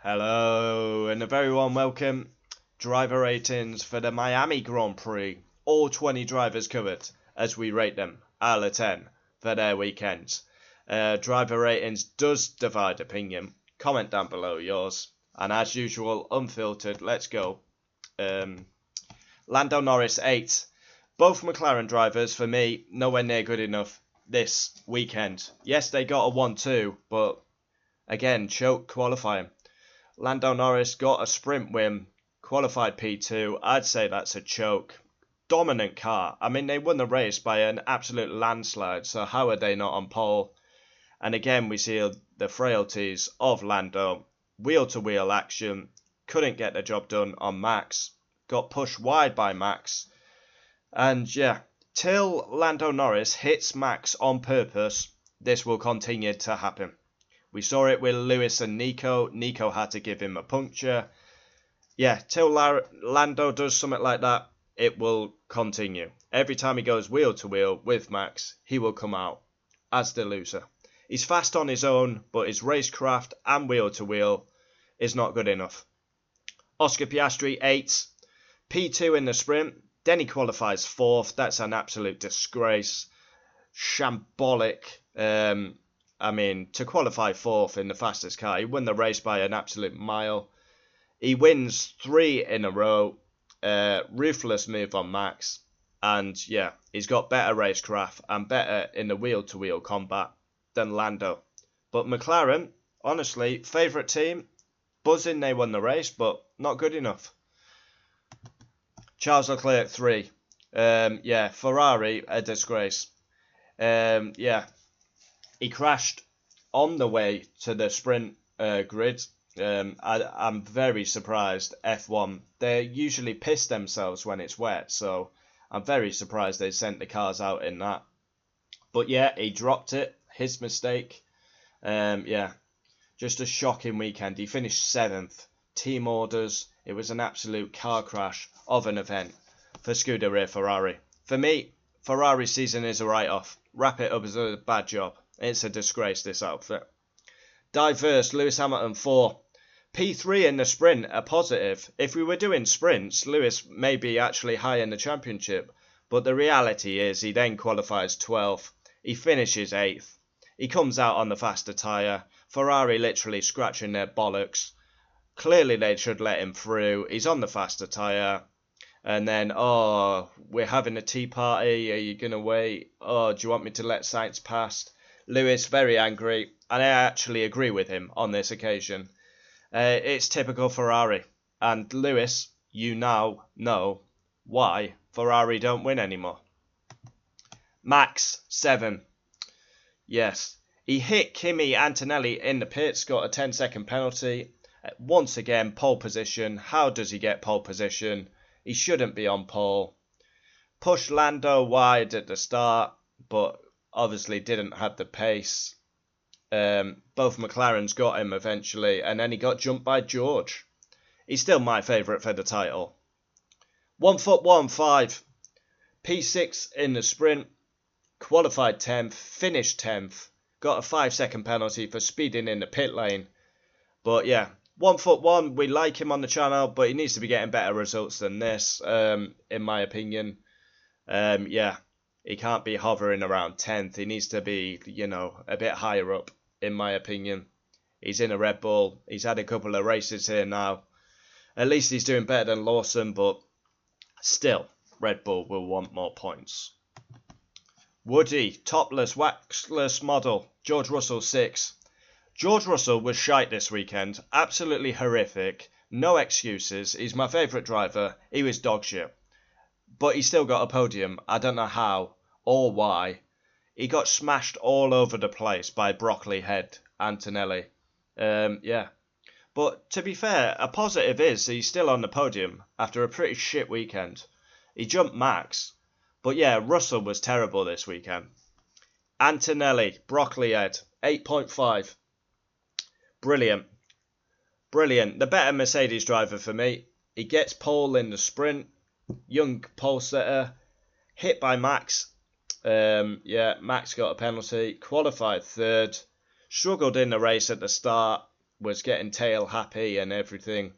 Hello, and a very warm welcome. Driver ratings for the Miami Grand Prix. All 20 drivers covered as we rate them out of 10 for their weekends. Driver ratings does divide opinion. Comment down below yours. And as usual, unfiltered, let's go. Lando Norris 8. Both McLaren drivers, for me, nowhere near good enough this weekend. Yes, they got a 1-2, but again, choke qualifying. Lando Norris got a sprint win, qualified P2. I'd say that's a choke. Dominant car. I mean, they won the race by an absolute landslide, so how are they not on pole? And again, we see the frailties of Lando. Wheel-to-wheel action. Couldn't get the job done on Max. Got pushed wide by Max. And yeah, till Lando Norris hits Max on purpose, this will continue to happen. We saw it with Lewis and Nico. Nico had to give him a puncture. Yeah, till Lando does something like that, it will continue. Every time he goes wheel to wheel with Max, he will come out as the loser. He's fast on his own, but his racecraft and wheel to wheel is not good enough. Oscar Piastri, 8. P2 in the sprint. Then he qualifies 4th. That's an absolute disgrace. Shambolic. I mean, to qualify 4th in the fastest car, he won the race by an absolute mile. He wins 3 in a row. Ruthless move on Max. And yeah, he's got better racecraft and better in the wheel-to-wheel combat than Lando. But McLaren, honestly, favourite team. Buzzing they won the race, but not good enough. Charles Leclerc, 3. Yeah, Ferrari, a disgrace. Yeah. He crashed on the way to the sprint grid. I'm very surprised F1. They usually piss themselves when it's wet, so I'm very surprised they sent the cars out in that. But yeah, he dropped it. His mistake. Yeah, just a shocking weekend. He finished 7th. Team orders. It was an absolute car crash of an event for Scuderia Ferrari. For me, Ferrari's season is a write-off. Wrap it up as a bad job. It's a disgrace, this outfit. Diverse, Lewis Hamilton, 4. P3 in the sprint, a positive. If we were doing sprints, Lewis may be actually high in the championship. But the reality is he then qualifies 12th. He finishes 8th. He comes out on the faster tyre. Ferrari literally scratching their bollocks. Clearly they should let him through. He's on the faster tyre. And then, oh, we're having a tea party. Are you going to wait? Oh, do you want me to let Sainz past? Lewis, very angry, and I actually agree with him on this occasion. It's typical Ferrari. And Lewis, you now know why Ferrari don't win anymore. Max, 7. Yes, he hit Kimi Antonelli in the pits, got a 10-second penalty. Once again, pole position. How does he get pole position? He shouldn't be on pole. Pushed Lando wide at the start, but obviously didn't have the pace. Both McLarens got him eventually, and then he got jumped by George. He's still my favourite for the title. 1-1-5. P6 in the sprint. Qualified 10th, finished 10th. Got a 5-second penalty for speeding in the pit lane. But yeah, 1-1, we like him on the channel, but he needs to be getting better results than this, in my opinion. Yeah, he can't be hovering around 10th. He needs to be, a bit higher up, in my opinion. He's in a Red Bull. He's had a couple of races here now. At least he's doing better than Lawson, but still, Red Bull will want more points. Woody, topless, waxless model. George Russell, 6. George Russell was shite this weekend. Absolutely horrific. No excuses. He's my favourite driver. He was dog shit. But he still got a podium. I don't know how or why. He got smashed all over the place by Broccoli Head Antonelli. Yeah. But to be fair, a positive is he's still on the podium after a pretty shit weekend. He jumped Max. But yeah, Russell was terrible this weekend. Antonelli, Broccoli Head, 8.5. Brilliant. Brilliant. The better Mercedes driver for me. He gets pole in the sprint. Young pole setter. Hit by Max. Yeah, Max got a penalty. Qualified 3rd. Struggled in the race at the start. was getting tail happy and everything.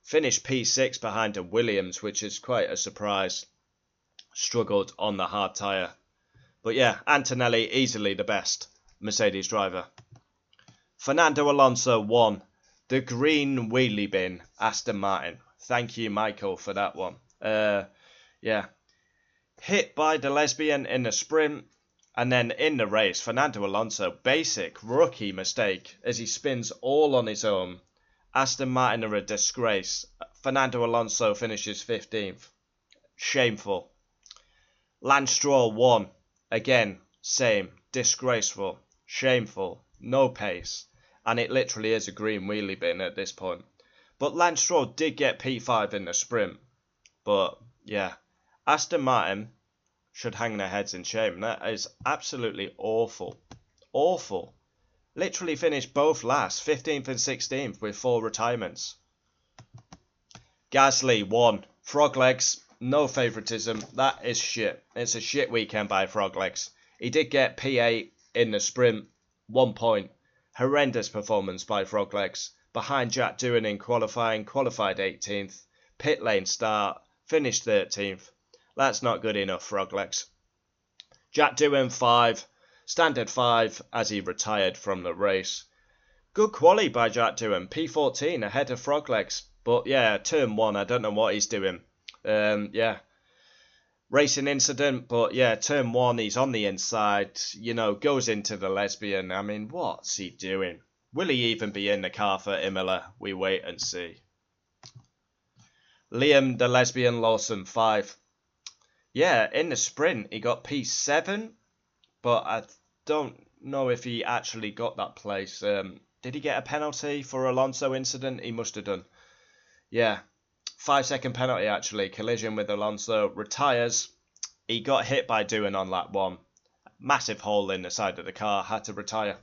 Finished P6 behind a Williams, which is quite a surprise. Struggled on the hard tyre. But yeah, Antonelli easily the best Mercedes driver. Fernando Alonso won the green wheelie bin Aston Martin. Thank you, Michael, for that one. Yeah. Hit by the lesbian in the sprint. And then in the race, Fernando Alonso, basic rookie mistake as he spins all on his own. Aston Martin are a disgrace. Fernando Alonso finishes 15th. Shameful. Lance Stroll won. Again, same. Disgraceful. Shameful. No pace. And it literally is a green wheelie bin at this point. But Lance Stroll did get P5 in the sprint. But, yeah. Aston Martin should hang their heads in shame. That is absolutely awful. Awful. Literally finished both last, 15th and 16th, with 4 retirements. Gasly won. Frog legs, no favouritism. That is shit. It's a shit weekend by Frog legs. He did get P8 in the sprint, 1 point. Horrendous performance by Frog legs. Behind Jack Doohan in qualifying, qualified 18th. Pit lane start, finished 13th. That's not good enough, Frog legs. Jack Doohan 5, standard 5 as he retired from the race. Good quali by Jack Doohan, P14 ahead of Frog legs. But yeah, turn 1, I don't know what he's doing. Yeah. Racing incident, but yeah, turn 1, he's on the inside, you know, goes into the lesbian. I mean, what's he doing? Will he even be in the car for Imola? We wait and see. Liam the lesbian Lawson 5. Yeah, in the sprint, he got P7, but I don't know if he actually got that place. Did he get a penalty for Alonso incident? He must have done. Yeah, 5-second penalty actually. Collision with Alonso. Retires. He got hit by Doohan on lap 1. Massive hole in the side of the car. Had to retire.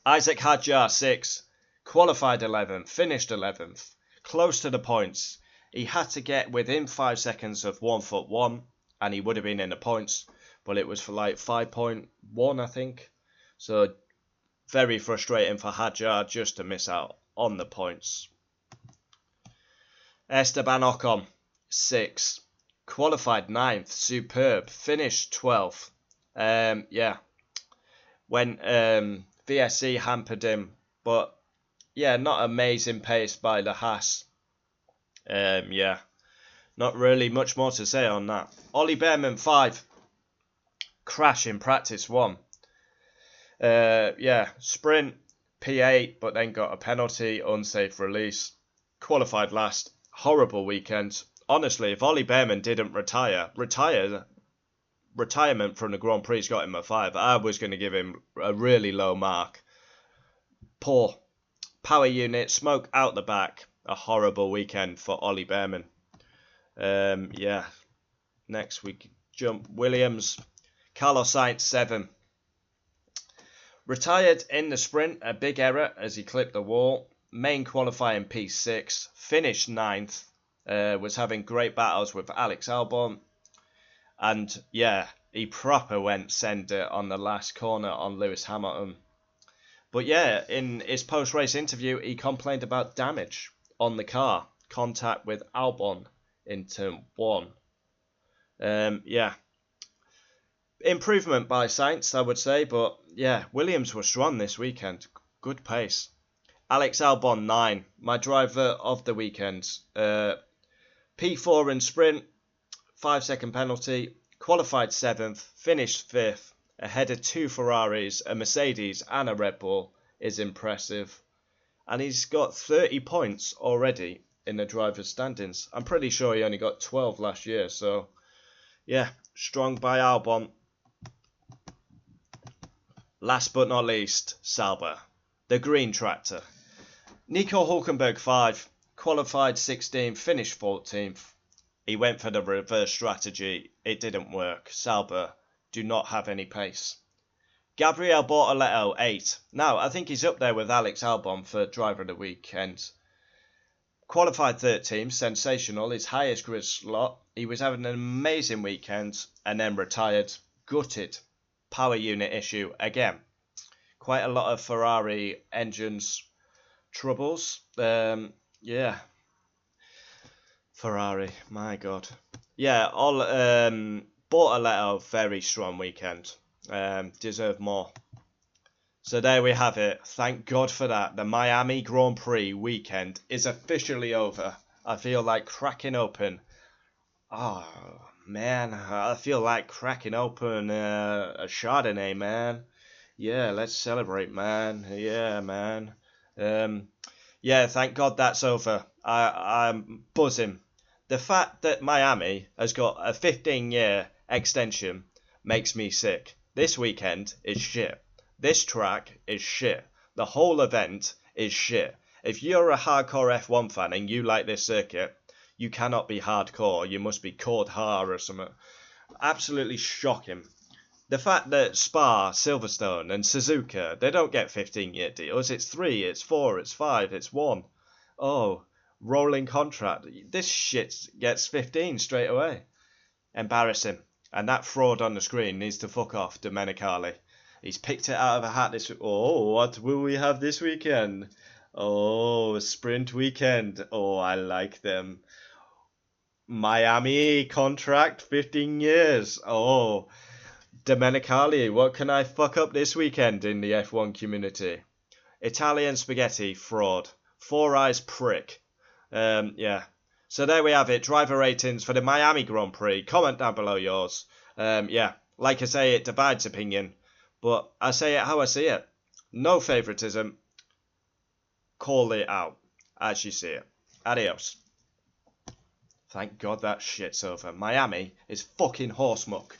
Isaac Hadjar 6. Qualified 11th. Finished 11th. Close to the points. He had to get within 5 seconds of 1-1, and he would have been in the points, but it was for like 5.1, I think. So very frustrating for Hadjar just to miss out on the points. Esteban Ocon 6, qualified 9th, superb, finished 12th. Yeah, when VSC hampered him, but yeah, not amazing pace by the Haas. Yeah, not really much more to say on that. Ollie Behrman 5, crash in practice 1. Yeah, sprint P8, but then got a penalty, unsafe release. Qualified last, horrible weekend. Honestly, if Ollie Behrman didn't retirement from the Grand Prix got him a 5. I was going to give him a really low mark. Poor power unit, smoke out the back. A horrible weekend for Ollie Behrman. Yeah. Next we jump Williams. Carlos Sainz 7. Retired in the sprint, a big error as he clipped the wall. Main qualifying P6. Finished 9th. Was having great battles with Alex Albon. And yeah, he proper went sender on the last corner on Lewis Hamilton. But yeah, in his post-race interview, he complained about damage on the car, contact with Albon in turn 1. Yeah, improvement by Sainz, I would say, but yeah, Williams was strong this weekend. Good pace. Alex Albon 9, my driver of the weekend. P4 in sprint, 5-second penalty, qualified 7th, finished 5th, ahead of 2 Ferraris, a Mercedes and a Red Bull, is impressive. And he's got 30 points already in the driver's standings. I'm pretty sure he only got 12 last year. So, yeah, strong by Albon. Last but not least, Sauber, the green tractor. Nico Hülkenberg 5, qualified 16th, finished 14th. He went for the reverse strategy. It didn't work. Sauber do not have any pace. Gabriel Bortoleto 8. Now, I think he's up there with Alex Albon for driver of the weekend. Qualified 13th, sensational, his highest grid slot. He was having an amazing weekend and then retired, gutted. Power unit issue again. Quite a lot of Ferrari engines troubles. Yeah, Ferrari, my God. Yeah, all Bortoletto, very strong weekend. Deserve more. So there we have it. Thank God for that. The Miami Grand Prix weekend is officially over. I feel like cracking open. Oh man, I feel like cracking open a Chardonnay, man. Yeah, let's celebrate, man. Yeah, man. Um, yeah, thank God that's over. I'm buzzing. The fact that Miami has got a 15-year extension makes me sick. This weekend is shit. This track is shit. The whole event is shit. If you're a hardcore F1 fan and you like this circuit, you cannot be hardcore. You must be called hard or something. Absolutely shocking. The fact that Spa, Silverstone, and Suzuka, they don't get 15-year deals. It's 3, it's 4, it's 5, it's 1. Oh, rolling contract. This shit gets 15 straight away. Embarrassing. And that fraud on the screen needs to fuck off, Domenicali. He's picked it out of a hat this week. Oh, what will we have this weekend? Oh, sprint weekend. Oh, I like them. Miami contract, 15 years. Oh, Domenicali, what can I fuck up this weekend in the F1 community? Italian spaghetti, fraud. Four eyes prick. Yeah. So there we have it. Driver ratings for the Miami Grand Prix. Comment down below yours. Yeah. Like I say, it divides opinion. But I say it how I see it. No favoritism. Call it out as you see it. Adios. Thank God that shit's over. Miami is fucking horse muck.